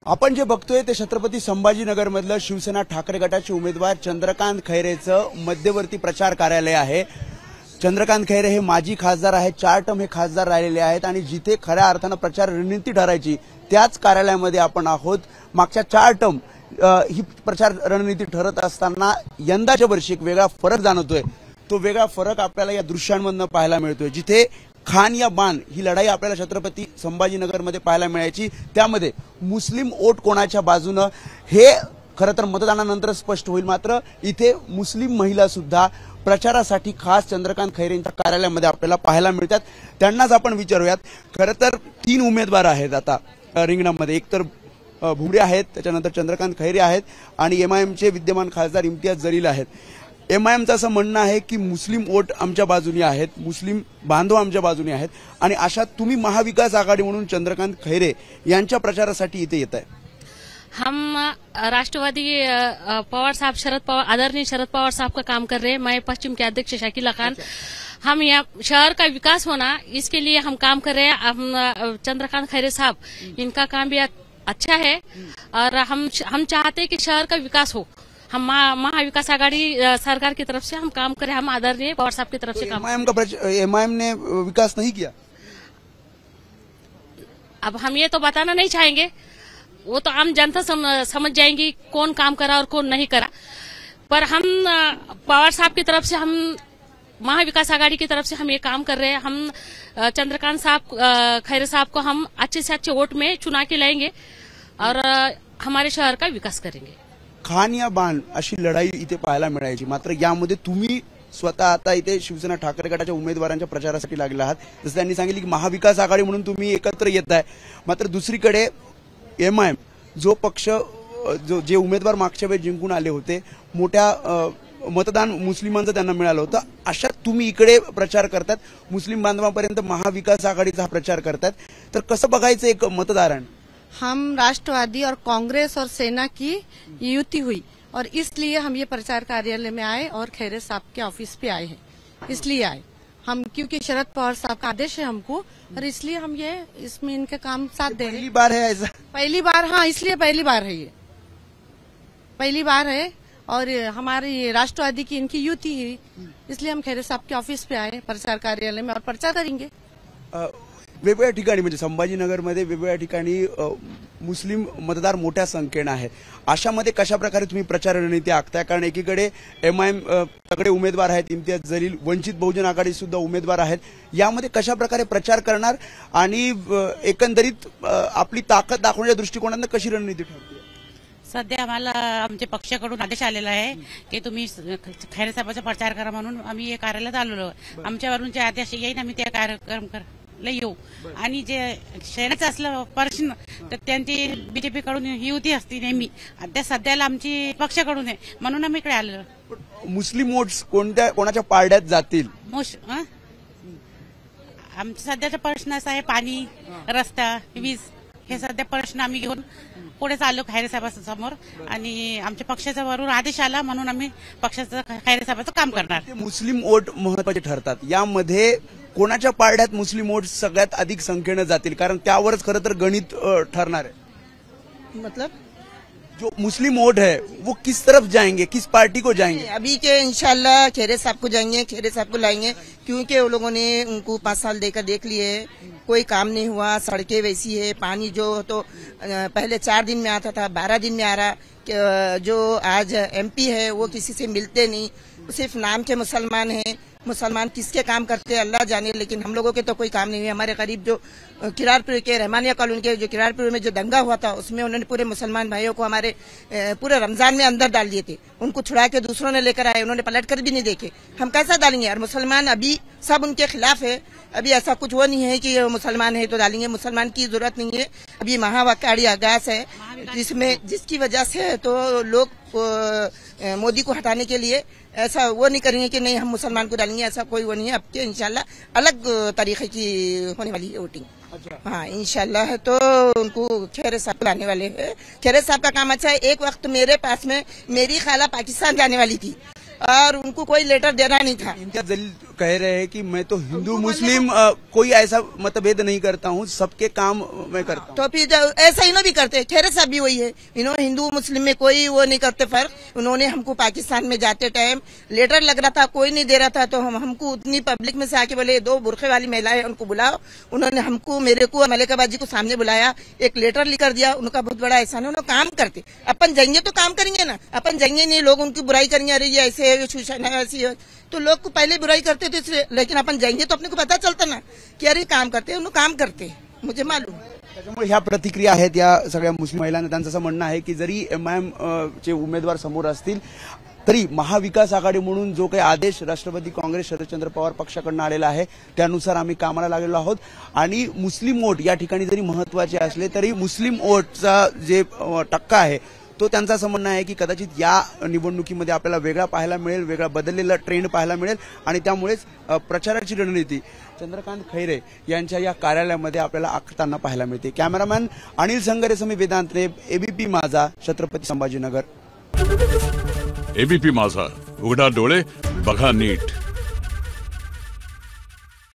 आपण जे बघतोय ते छत्रपती संभाजीनगर मधलं शिवसेना ठाकरे गटाचे उमेदवार चंद्रकांत खैरेचं मध्यवर्ती प्रचार कार्यालय आहे। चंद्रकांत खैरे हे माजी खासदार आहेत, 4 टर्म हे खासदार राहिलेले आहेत आणि जिथे खऱ्या अर्थानं प्रचार रणनीती ठरायची त्याच कार्यालयामध्ये आपण आहोत। मागच्या 4 टर्म ही प्रचार रणनीती ठरत असताना यंदाच्या वर्षी एक वेगळा फरक जाणवतोय। तो वेगळा फरक आपल्याला या दृश्यांमधून पाहायला मिळतोय, जिथे खान या बान ही लढाई आपल्याला छत्रपती संभाजीनगरमध्ये पाहायला मिळायची। त्यामध्ये मुस्लिम वोट कोणाच्या बाजूने हे खरं तर मतदानानंतर स्पष्ट होईल, मात्र इथे मुस्लिम महिला सुद्धा प्रचारासाठी खास चंद्रकांत खैरेंच्या कार्यालयामध्ये आपल्याला पाहायला मिळतात। त्यांनाच आपण विचारूयात। खरं तर 3 उमेदवार आहेत आता रिंगणामध्ये, एक तर भुमरे आहेत, त्याच्यानंतर चंद्रकांत खैरे आहेत आणि एमआयएमचे विद्यमान खासदार इम्तियाज जलील आहेत। एमआयएमचं असं म्हणणं आहे की मुस्लिम वोट आमच्या बाजूने आहेत, मुस्लिम बांधव आमच्या बाजूने आहेत आणि अशा तुम्ही महाविकास आघाडी म्हणून चंद्रकांत खैरे यांच्या प्रचारासाठी इथे येत आहे। हम राष्ट्रवादी पवार साहब शरद पवार आदरणीय शरद पवार साहब का काम कर रहे हैं। मैं पश्चिम के अध्यक्ष शाकिला खान। हम यहाँ शहर का विकास होना इसके लिए हम काम कर रहे हैं। हम चंद्रकांत खैरे साहब इनका काम भी अच्छा है और हम चाहते हैं कि शहर का विकास हो। हम महाविकास आघाड़ी सरकार की तरफ से हम काम करें, हम आदरणीय पवार साहब की तरफ से काम। एमआईएम ने विकास नहीं किया, अब हम ये तो बताना नहीं चाहेंगे, वो तो आम जनता समझ जाएंगी कौन काम करा और कौन नहीं करा। पर हम पवार साहब की तरफ से, हम महाविकास आघाड़ी की तरफ से हम ये काम कर रहे हैं। हम चंद्रकांत साहब खैरे साहब को हम अच्छे से अच्छे वोट में चुना के लाएंगे और हमारे शहर का विकास करेंगे। खान या बाण अशी लढाई इथे पाहायला मिळायची, मात्र यामध्ये तुम्ही स्वतः आता इथे शिवसेना ठाकरे गटाच्या उमेदवारांच्या प्रचारासाठी लागला आहात। जसं त्यांनी सांगितलं की महाविकास आघाडी म्हणून तुम्ही एकत्र येत आहे, मात्र दुसरीकडे एमआयएम जो पक्ष जे उमेदवार मागच्या वेळी जिंकून आले होते, मोठ्या मतदान मुस्लिमांचं त्यांना मिळालं होतं, अशा तुम्ही इकडे प्रचार करतात, मुस्लिम बांधवांपर्यंत महाविकास आघाडीचा हा प्रचार करतात, तर कसं बघायचं एक मतदारांनी? हम राष्ट्रवादी और कांग्रेस और सेना की युति हुई और इसलिए हम ये प्रचार कार्यालय में आए और खैरे साहब के ऑफिस पे आए हैं। इसलिए आए हम, क्योंकि शरद पवार साहब का आदेश है हमको और इसलिए हम ये इसमें इनके काम साथ दे रहे हैं। पहली बार है ऐसा? पहली बार, हाँ, इसलिए पहली बार है, ये पहली बार है और हमारी राष्ट्रवादी की इनकी युति है, इसलिए हम खैरे साहब के ऑफिस पे आए प्रचार कार्यालय में और प्रचार करेंगे। वेगवेगळ्या ठिकाणी म्हणजे संभाजीनगरमध्ये वेगवेगळ्या ठिकाणी मुस्लिम मतदार मोठ्या संख्येने आहेत। अशामध्ये कशा प्रकारे तुम्ही प्रचार रणनीती आखताय? कारण एकीकडे एमआयएम तगडे उमेदवार आहेत, इम्तियाज जलील, वंचित बहुजन आघाडी सुद्धा उमेदवार आहेत, यामध्ये कशा प्रकारे प्रचार करणार आणि एकंदरीत आपली ताकद दाखवण्याच्या दृष्टिकोनातून कशी रणनीती ठरते? सध्या आम्हाला आमच्या पक्षाकडून आदेश आलेला आहे की तुम्ही खैरे साहेबांचा प्रचार करा म्हणून आम्ही या कार्यालयात आलेलो। आमच्यावरून जे आदेश येईल आम्ही त्या कार्यक्रम येऊ आणि जे शहराचं असलं प्रश्न तर त्यांची बीजेपी कडून ही युती असते नेहमी, त्या सध्याला आमची पक्षाकडून आहे म्हणून आम्ही इकडे आलेलो। मुस्लिम वोट्स कोणाच्या पारड्यात जातील? आमचा सध्याचा प्रश्न असा आहे, पाणी, रस्ता, वीज, हे सध्या प्रश्न आम्ही घेऊन पुढे चाललो खैरे साहेबांसमोर आणि आमच्या पक्षाचा वरून आदेश आला म्हणून आम्ही पक्षाचं खैरे साहेबांचं काम करणार। मुस्लिम वोट महत्वाचे ठरतात, यामध्ये कोणाच्या पारड्यात मुस्लिम वोट सगळ्यात अधिक संख्येने जातील? कारण त्यावरच खरं तर गणित ठरणार है। मतलब जो मुस्लिम वोट है वो किस तरफ जाएंगे, किस पार्टी को जाएंगे? अभी के इंशाल्लाह खैरे साहब को जाएंगे, खैरे साहब को लाएंगे, क्योंकि वो लोगों ने उनको 5 साल देकर देख लिए, कोई काम नहीं हुआ, सड़कें वैसी है, पानी जो तो पहले 4 दिन में आता था 12 दिन में आ रहा। जो आज एमपी है वो किसी से मिलते नहीं, सिर्फ नाम के मुसलमान हैं। मुसलमान किसके काम करते हैं अल्लाह जाने, लेकिन हम लोगों के तो कोई काम नहीं है। हमारे करीब जो किरारपुर के रहमानिया कॉलोनी के जो किरारपुर में जो दंगा हुआ था उसमें उन्होंने पूरे मुसलमान भाइयों को हमारे पूरे रमजान में अंदर डाल दिए थे, उनको छुड़ा के दूसरों ने लेकर आए, उन्होंने पलट कर भी नहीं देखे। हम कैसा डालेंगे? और मुसलमान अभी सब उनके खिलाफ है। अभी ऐसा कुछ वो नहीं है कि मुसलमान है तो डालेंगे, मुसलमान की जरूरत नहीं है। अभी महावाकारी आगाज है जिसकी वजह से तो लोग मोदी को हटाने के लिए ऐसा वो नहीं करेंगे कि नहीं हम मुसलमान को डालेंगे, ऐसा कोई वो नहीं है। अब के इंशाल्लाह अलग तरीके की होने वाली है वोटिंग। हाँ इंशाल्लाह तो उनको खैरे साहब लाने वाले हैं। खैरे साहब का काम अच्छा है। एक वक्त मेरे पास में मेरी खाला पाकिस्तान जाने वाली थी, और उनको कोई लेटर देना नहीं था। इम्तियाज जलील कह रहे हैं कि मैं तो हिंदू मुस्लिम कोई ऐसा मतभेद नहीं करता हूँ, सबके काम मैं करता हूँ। तो फिर ऐसा इन्हों भी करते, खैर साहब भी वही है, इन्होंने हिंदू मुस्लिम में कोई वो नहीं करते फर्क। उन्होंने हमको पाकिस्तान में जाते टाइम लेटर लग रहा था, कोई नहीं दे रहा था, तो हमको उतनी पब्लिक में से आके बोले 2 बुरखे वाली महिलाएं उनको बुलाओ। उन्होंने हमको, मेरे को, मलिकाबाद जी को सामने बुलाया, एक लेटर लिख दिया। उनका बहुत बड़ा एहसान है, उन्होंने काम करते। अपन जाएंगे तो काम करेंगे ना, अपन जाएंगे नहीं, लोग उनकी बुराई करेंगे, अरे ये ऐसे है, शोषण है, ऐसी है, तो लोग को पहले बुराई करते थे इसलिए। लेकिन अपन जाएंगे तो अपने को पता चलता ना कि अरे काम करते, उन्होंने काम करते, मुझे मालूम। त्याच्यामुळे ह्या प्रतिक्रिया आहेत या सगळ्या मुस्लिम महिलांना। त्यांचं असं म्हणणं आहे की जरी एमआयएम चे उमेदवार समोर असतील तरी महाविकास आघाडी म्हणून जो काही आदेश राष्ट्रवादी काँग्रेस शरदचंद्र पवार पक्षाकडून आलेला आहे त्यानुसार आम्ही कामाला लागलेलो आहोत। आणि मुस्लिम वोट या ठिकाणी जरी महत्वाचे असले तरी मुस्लिम वोटचा जे टक्का आहे तो त्यांचं असं म्हणणं आहे की कदाचित या निवडणुकीमध्ये आपल्याला वेगळा पाहायला मिळेल, वेगळा बदललेला ट्रेंड पाहायला मिळेल आणि त्यामुळेच प्रचाराची रणनीती चंद्रकांत खैरे यांच्या या कार्यालयामध्ये आपल्याला आखताना पाहायला मिळते। कॅमेरामॅन अनिल संगरेसह मी वेदांत ने, एबीपी माझा, छत्रपती संभाजीनगर। एबीपी माझा, उघडा डोळे बघा नीट।